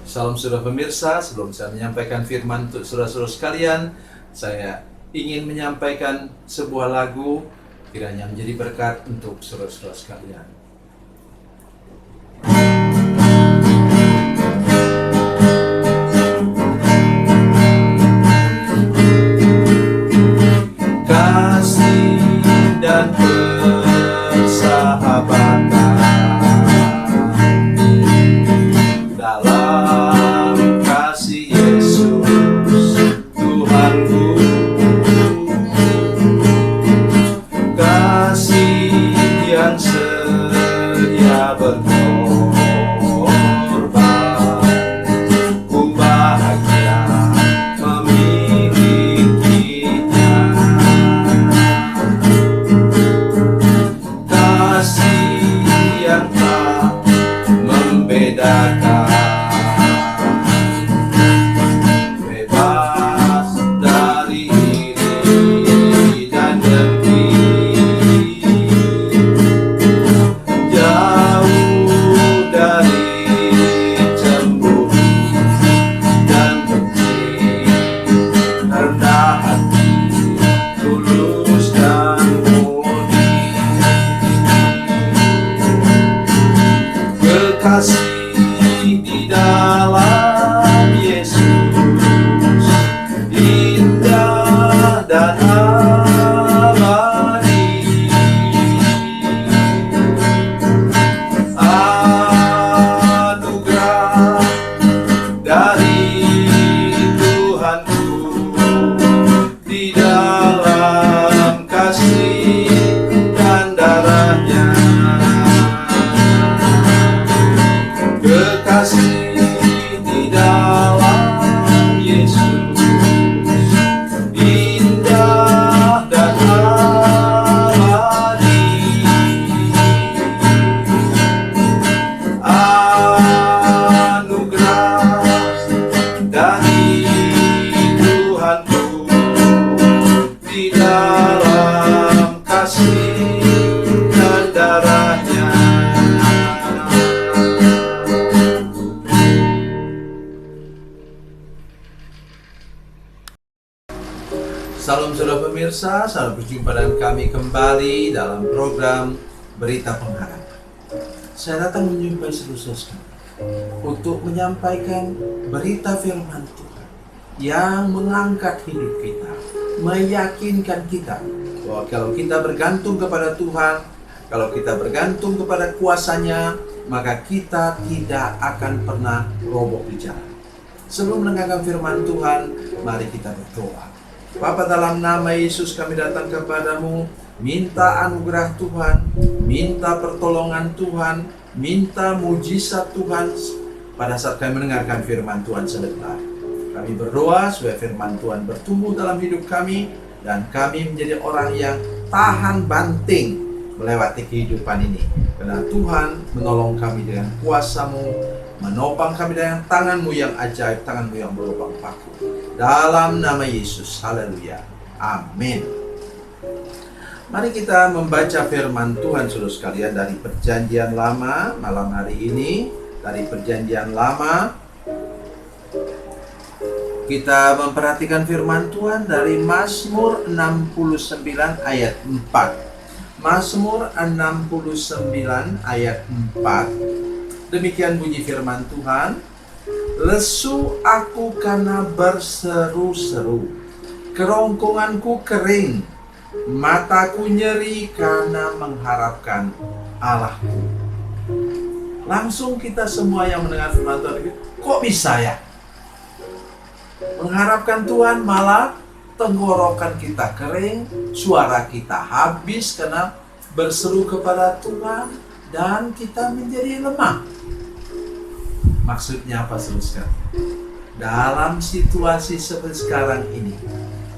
Salam saudara pemirsa, sebelum saya menyampaikan firman untuk saudara-saudara sekalian, saya ingin menyampaikan sebuah lagu kiranya menjadi berkat untuk saudara-saudara sekalian. Kasih dan persahabatan dalam kasih Yesus Tuhanku, kasih yang sedia berkorban, ku bahagia memilikinya. Kasih yang tak membedakan, bebas dari iri dan dengki, jauh dari cemburu dan benci, rendah hati, tulus dan murni. Kekasih di dalam Yesus indah dan abadi. Anugerah dari Tuhanku di dalam kasih dan darahnya. Kekasih di dalam Yesus indah dan abadi. Anugerah dari Tuhanku di dalam kasih dan darahnya. Salam saudara pemirsa, selamat berjumpa dengan kami kembali dalam program Berita Pengharapan. Saya datang menjumpai saudara untuk menyampaikan berita firman Tuhan yang mengangkat hidup kita, meyakinkan kita bahwa kalau kita bergantung kepada Tuhan, kalau kita bergantung kepada kuasa-Nya, maka kita tidak akan pernah roboh di jalan. Sebelum mendengarkan firman Tuhan, mari kita berdoa. Bapa, dalam nama Yesus kami datang kepadamu, minta anugerah Tuhan, minta pertolongan Tuhan, minta mujizat Tuhan pada saat kami mendengarkan firman Tuhan sebentar. Kami berdoa supaya firman Tuhan bertumbuh dalam hidup kami, dan kami menjadi orang yang tahan banting melewati kehidupan ini. Karena Tuhan menolong kami dengan kuasa-Mu, menopang kami dengan tangan-Mu yang ajaib, tangan-Mu yang berlubang paku. Dalam nama Yesus, haleluya, amin. Mari kita membaca firman Tuhan saudara sekalian dari Perjanjian Lama malam hari ini. Dari Perjanjian Lama kita memperhatikan firman Tuhan dari Mazmur 69 ayat 4. Mazmur 69 ayat 4. Demikian bunyi firman Tuhan. Lesu aku karena berseru-seru, kerongkonganku kering, mataku nyeri karena mengharapkan Allahku. Langsung kita semua yang mendengar firman Tuhan, kok bisa ya? Mengharapkan Tuhan malah tenggorokan kita kering, suara kita habis karena berseru kepada Tuhan, dan kita menjadi lemah. Maksudnya apa saudara? Dalam situasi seperti sekarang ini,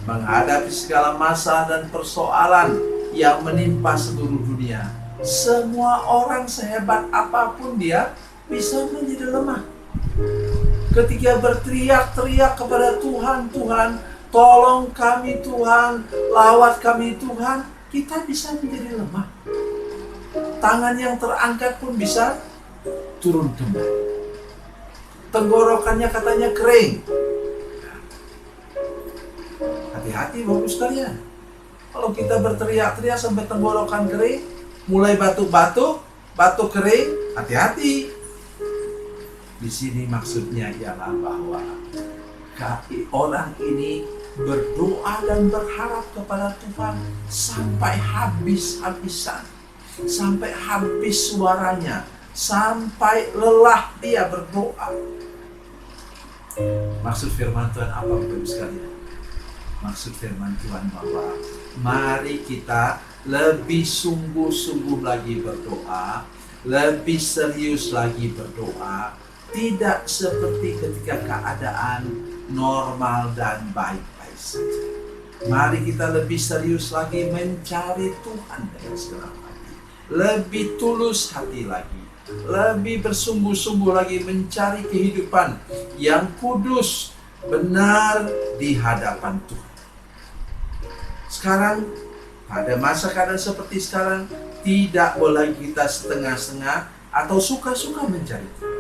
menghadapi segala masalah dan persoalan yang menimpa seluruh dunia, semua orang sehebat apapun dia bisa menjadi lemah. Ketika berteriak-teriak kepada Tuhan, Tuhan tolong kami Tuhan, lawat kami Tuhan, kita bisa menjadi lemah. Tangan yang terangkat pun bisa turun kembali. tenggorokannya katanya kering. Hati-hati Bapak sekalian. Kalau kita berteriak-teriak sampai tenggorokan kering, mulai batuk-batuk, batuk kering, hati-hati. Di sini maksudnya ialah bahwa orang ini berdoa dan berharap kepada Tuhan sampai habis-habisan, sampai habis suaranya, sampai lelah dia berdoa. Maksud firman Tuhan apa Bapak sekalian? Maksud firman Tuhan bahwa mari kita lebih sungguh-sungguh lagi berdoa, lebih serius lagi berdoa, tidak seperti ketika keadaan normal dan baik-baik saja. Mari kita lebih serius lagi mencari Tuhan dengan segenap hati, lebih tulus hati lagi, lebih bersungguh-sungguh lagi mencari kehidupan yang kudus, benar di hadapan Tuhan. Sekarang, pada masa keadaan seperti sekarang, tidak boleh kita setengah-setengah atau suka-suka mencari Tuhan.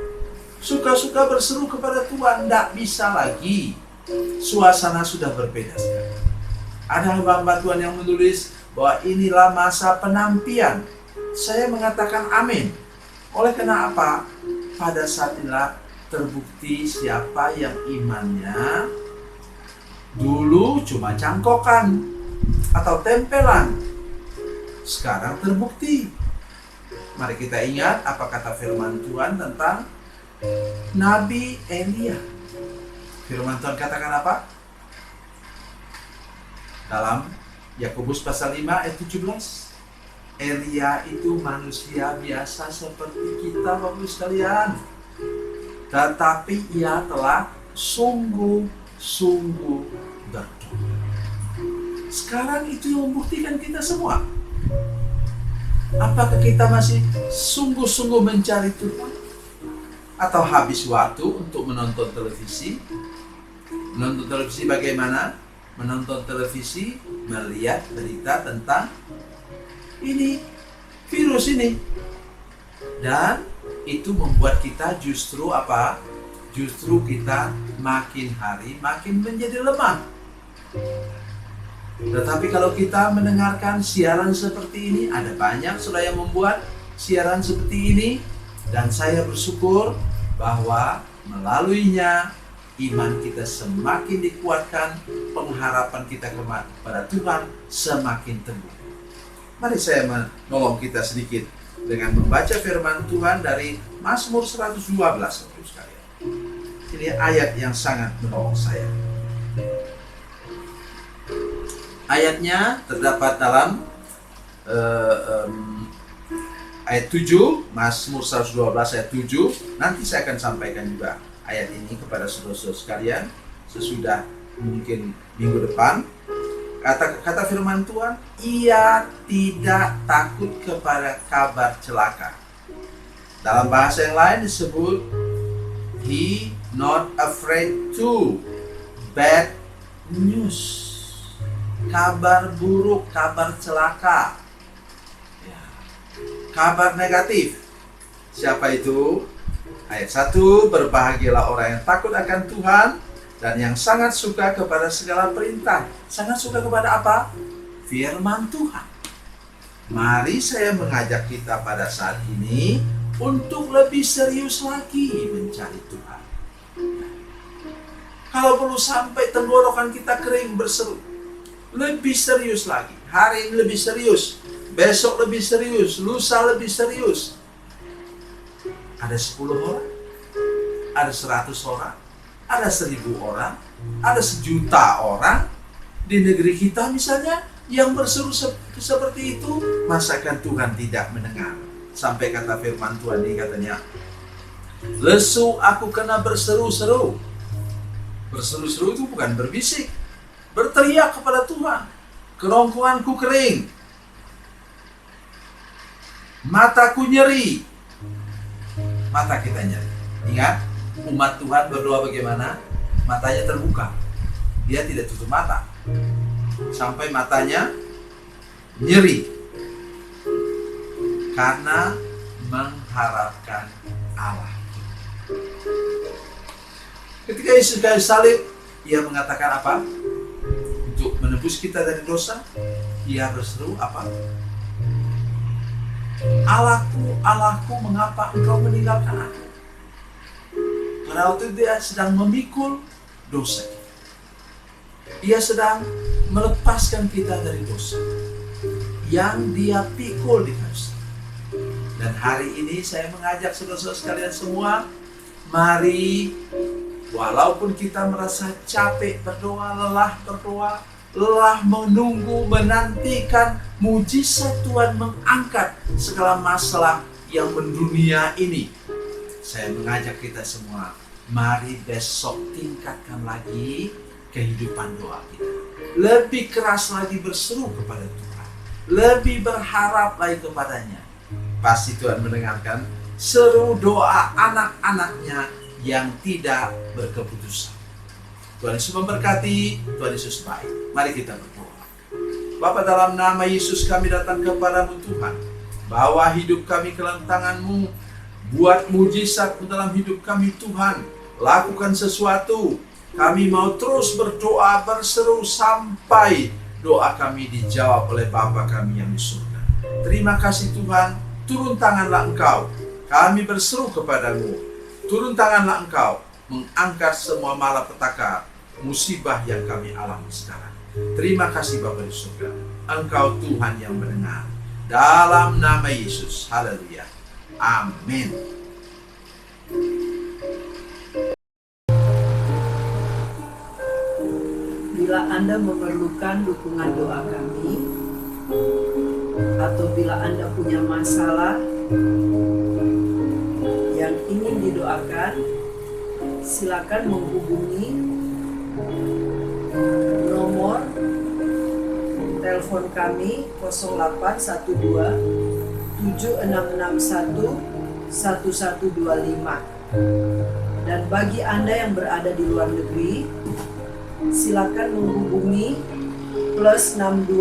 Suka-suka berseru kepada Tuhan, tidak bisa lagi. Suasana sudah berbeda sekali. Ada hamba Tuhan yang menulis bahwa inilah masa penampian. Saya mengatakan amin. Oleh karena apa? Pada saat inilah terbukti siapa yang imannya dulu cuma cangkokan atau tempelan, sekarang terbukti. Mari kita ingat apa kata firman Tuhan tentang Nabi Elia. Firman Tuhan katakan apa? Dalam Yakobus pasal 5 ayat 17. Elia itu manusia biasa seperti kita Bapak sekalian, tetapi ia telah sungguh-sungguh berdoa. Sekarang itu yang membuktikan kita semua. Apakah kita masih sungguh-sungguh mencari Tuhan? Atau habis waktu untuk menonton televisi? Menonton televisi bagaimana? Menonton televisi, melihat berita tentang ini, virus ini. Dan itu membuat kita justru apa? Justru kita makin hari makin menjadi lemah. Tetapi kalau kita mendengarkan siaran seperti ini, ada banyak saudara yang membuat siaran seperti ini, dan saya bersyukur bahwa melaluinya iman kita semakin dikuatkan, pengharapan kita kepada Tuhan semakin teguh. Mari saya menolong kita sedikit dengan membaca firman Tuhan dari Mazmur 112, Bapak sekalian. Ini ayat yang sangat menolong saya. Ayatnya terdapat dalam ayat 7, Mazmur 112 ayat 7. Nanti saya akan sampaikan juga ayat ini kepada saudara-saudara sekalian sesudah mungkin minggu depan. Kata firman Tuhan, ia tidak takut kepada kabar celaka. Dalam bahasa yang lain disebut, he not afraid to bad news. Kabar buruk, kabar celaka, kabar negatif. Siapa itu? Ayat 1, berbahagialah orang yang takut akan Tuhan dan yang sangat suka kepada segala perintah. Sangat suka kepada apa? Firman Tuhan. Mari saya mengajak kita pada saat ini untuk lebih serius lagi mencari Tuhan. Kalau perlu sampai tenggorokan kita kering berseru, lebih serius lagi. Hari ini lebih serius, besok lebih serius, lusa lebih serius. Ada 10 orang, ada 100 orang, ada 1000 orang, ada 1.000.000 orang di negeri kita misalnya yang berseru seperti itu. Masakan Tuhan tidak mendengar? Sampai kata firman Tuhan ini katanya, lesu aku kena berseru-seru. Berseru-seru itu bukan berbisik, berteriak kepada Tuhan. Kerongkonganku kering, mataku nyeri. Mata kita nyeri. Ingat, umat Tuhan berdoa bagaimana? Matanya terbuka, dia tidak tutup mata sampai matanya nyeri karena mengharapkan Allah. Ketika Yesus kayu salib, ia mengatakan apa? Untuk menebus kita dari dosa, ia berseru apa? Allahku, Allahku, mengapa engkau meninggalkan aku? Pada waktu itu dia sedang memikul dosa kita. Ia sedang melepaskan kita dari dosa yang dia pikul di kayu salib. Dan hari ini saya mengajak saudara-saudara sekalian semua, mari walaupun kita merasa capek berdoa, lelah berdoa, lelah menunggu, menantikan mujizat Tuhan mengangkat segala masalah yang mendunia ini. Saya mengajak kita semua, mari besok tingkatkan lagi kehidupan doa kita. Lebih keras lagi berseru kepada Tuhan. Lebih berharap lagi kepadanya. Pasti Tuhan mendengarkan seru doa anak-anaknya yang tidak berkeputusan. Tuhan Yesus memberkati, Tuhan Yesus baik. Mari kita berdoa. Bapa, dalam nama Yesus kami datang kepadamu Tuhan. Bawa hidup kami ke dalam tangan-Mu. Buat mujizat dalam hidup kami Tuhan. Lakukan sesuatu. Kami mau terus berdoa, berseru sampai doa kami dijawab oleh Bapa kami yang di surga. Terima kasih Tuhan. Turun tanganlah Engkau. Kami berseru kepadamu. Turun tanganlah Engkau. Mengangkat semua malapetaka, musibah yang kami alami sekarang. Terima kasih Bapa di surga. Engkau Tuhan yang mendengar. Dalam nama Yesus. Haleluya. Amin. Bila Anda memerlukan dukungan doa kami, atau bila Anda punya masalah yang ingin didoakan, silakan menghubungi nomor telepon kami 0812 7661 1125. Dan bagi Anda yang berada di luar negeri, silakan menghubungi +62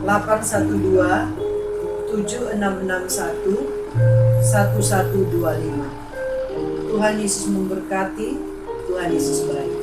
812 7661 1125. Tuhan Yesus memberkati, Tuhan Yesus baik.